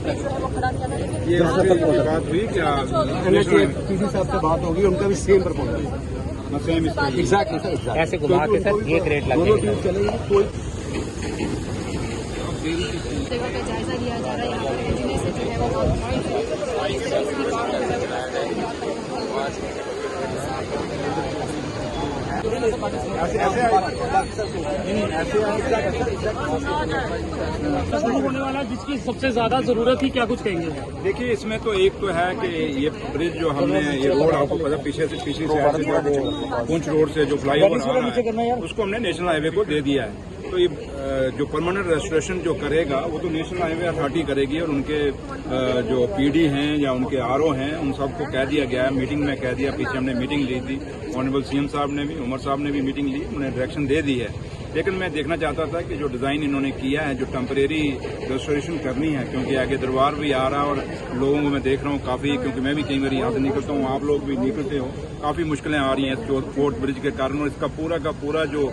ये बात हुई क्या किसी साहब से बात होगी, उनका भी same proposal same exactly sir, ऐसे घुमा के सर एक रेट लग दोनों टीम चलेगी। कोई जगह का जायजा लिया जा रहा है। यहाँ पर इंजीनियर से जो है वो होने वाला जिसकी सबसे ज्यादा जरूरत थी, क्या कुछ कहेंगे? देखिए, इसमें तो एक तो है कि ये ब्रिज जो हमने ये रोड आपको पता पिछले से पिछली साइड से जो पुंछ रोड से जो फ्लाईओवर आ रहा है उसको हमने नेशनल हाईवे को दे दिया है। तो ये जो परमानेंट रेस्टोरेशन जो करेगा वो तो नेशनल हाईवे अथॉरिटी करेगी, और उनके जो पीडी हैं या उनके आरओ हैं उन सबको कह दिया गया है, मीटिंग में कह दिया। पीछे हमने मीटिंग ली थी, ऑनरेबल सीएम साहब ने भी, उमर साहब ने भी मीटिंग ली, उन्हें डायरेक्शन दे दी है। लेकिन मैं देखना चाहता था कि जो डिजाइन इन्होंने किया है, जो टेम्परेरी रेस्टोरेशन करनी है, क्योंकि आगे दरबार भी आ रहा है और लोगों को मैं देख रहा हूँ काफी, क्योंकि मैं भी कई बार यहाँ से निकलता हूँ, आप लोग भी निकलते हो, काफी मुश्किलें आ रही हैं इस फोर्ट ब्रिज के कारण। और इसका पूरा का पूरा जो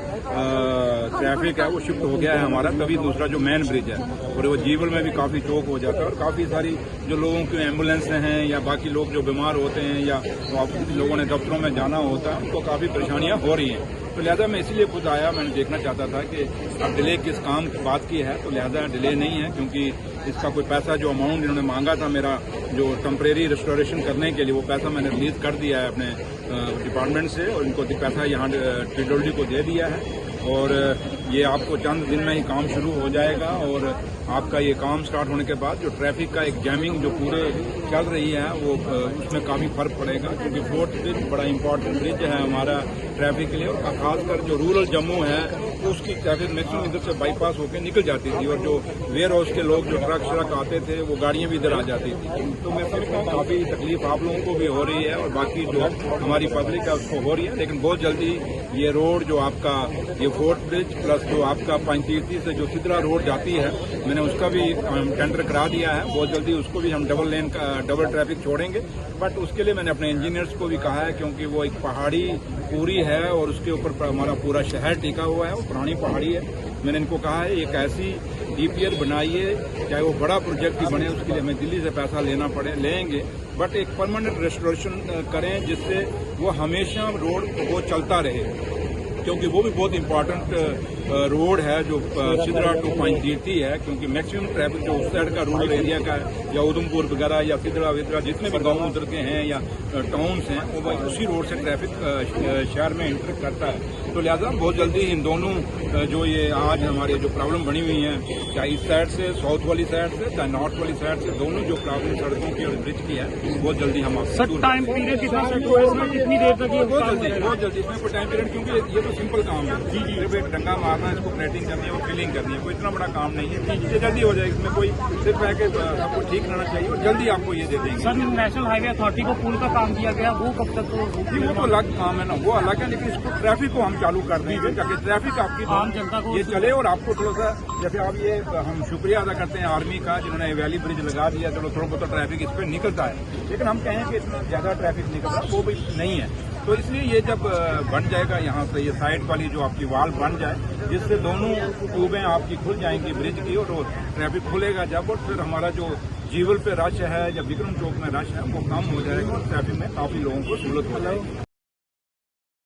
ट्रैफिक है वो शिफ्ट हो गया है हमारा। तभी दूसरा जो मेन ब्रिज है और वो जीवल में भी काफी चौक हो जाता है, और काफी सारी जो लोगों की एम्बुलेंस हैं या बाकी लोग जो बीमार होते हैं या लोगों ने दफ्तरों में जाना होता है, उनको काफी परेशानियां हो रही हैं। तो लिहाजा मैं इसीलिए खुद आया, मैंने देखना चाहता था कि अब डिले किस काम की बात की है। तो लिहाजा डिले नहीं है, क्योंकि इसका कोई पैसा जो अमाउंट इन्होंने मांगा था मेरा जो टेम्परेरी रेस्टोरेशन करने के लिए, वो पैसा मैंने रिलीज कर दिया है अपने डिपार्टमेंट से, और इनको पैसा यहाँ ट्रिडोल्डी को दे दिया है। और ये आपको चंद दिन में ही काम शुरू हो जाएगा, और आपका ये काम स्टार्ट होने के बाद जो ट्रैफिक का एक जैमिंग जो पूरे चल रही है वो उसमें काफी फर्क पड़ेगा, क्योंकि फोर्ट ब्रिज बड़ा इंपॉर्टेंट ब्रिज है हमारा ट्रैफिक के लिए। और खासकर जो रूरल जम्मू है तो उसकी ट्रैफिक मैक्सिमम इधर से बाईपास होकर निकल जाती थी, और जो वेयर हाउस के लोग जो ट्रक श्रक आते थे वो गाड़ियां भी इधर आ जाती थी। तो मैं समझता हूँ काफी तकलीफ आप लोगों को भी हो रही है, और बाकी जो हमारी पब्लिक है उसको हो रही है। लेकिन बहुत जल्दी ये रोड जो आपका ये फोर्ट ब्रिज प्लस जो आपका पंचतीर्थी से जो सिद्रा रोड जाती है, मैंने उसका भी टेंडर करा दिया है। बहुत जल्दी उसको भी हम डबल लेन का डबल ट्रैफिक छोड़ेंगे। बट उसके लिए मैंने अपने इंजीनियर्स को भी कहा है, क्योंकि वो एक पहाड़ी पूरी है और उसके ऊपर हमारा पूरा शहर टिका हुआ है, वो पुरानी पहाड़ी है। मैंने इनको कहा है एक ऐसी डीपीआर बनाइए, चाहे वो बड़ा प्रोजेक्ट ही बने, उसके लिए हमें दिल्ली से पैसा लेना पड़े लेंगे, बट एक परमानेंट रेस्टोरेशन करें जिससे वो हमेशा रोड वो चलता रहे, क्योंकि वो भी बहुत इंपॉर्टेंट रोड है जो सिद्रा टू पंचतीर्थी है। क्योंकि मैक्सिमम ट्रैफिक जो उस साइड का रूरल एरिया का है, या उधमपुर वगैरह या सिद्रा विद्रा जितने भी गांव उधर के हैं या टाउन्स हैं, वो उसी रोड से ट्रैफिक शहर में इंटर करता है। तो लिहाजा बहुत जल्दी इन दोनों जो ये आज हमारे जो प्रॉब्लम बनी हुई है, चाहे इस साइड से साउथ वाली साइड से चाहे नॉर्थ वाली साइड से, दोनों जो प्रॉब्लम सड़कों की और ब्रिज की है, बहुत जल्दी हम आपको टाइम पीरियड कितना सेट हुआ है इसमें, कितनी देर तक? बहुत जल्दी इसमें कोई टाइम पीरियड, क्योंकि ये तो सिंपल काम है। सिर्फ एक डंगा मारना है, इसको प्लेटिंग करनी है और फिलिंग करनी है, कोई इतना बड़ा काम नहीं है। ये जल्दी हो जाएगी, इसमें कोई सिर्फ है कि सबको ठीक रहना चाहिए, और जल्दी आपको ये दे देंगे। सर, नेशनल हाईवे अथॉरिटी को पुल का काम किया गया, वो कब तक? वो तो अलग काम है ना, वो अलग है। लेकिन इसको ट्रैफिक को हम चालू कर देंगे ताकि ट्रैफिक आपकी आम जनता को ये चले, और आपको थोड़ा सा जैसे आप ये हम शुक्रिया अदा करते हैं आर्मी का जिन्होंने वैली ब्रिज लगा दिया, चलो थोड़ा बहुत ट्रैफिक इस पर निकलता है। लेकिन हम कहें कि इतना ज्यादा ट्रैफिक निकल रहा वो भी नहीं है। तो इसलिए ये जब बन जाएगा यहाँ से, ये साइड वाली जो आपकी वाल बन जाए, जिससे दोनों ट्यूबें आपकी खुल जाएंगी ब्रिज की, और ट्रैफिक खुलेगा जब, और फिर हमारा जो जीवल पे रश है या विक्रम चौक में रश है वो कम हो जाएगा, और ट्रैफिक में काफी लोगों को सहूलत हो जाएगी।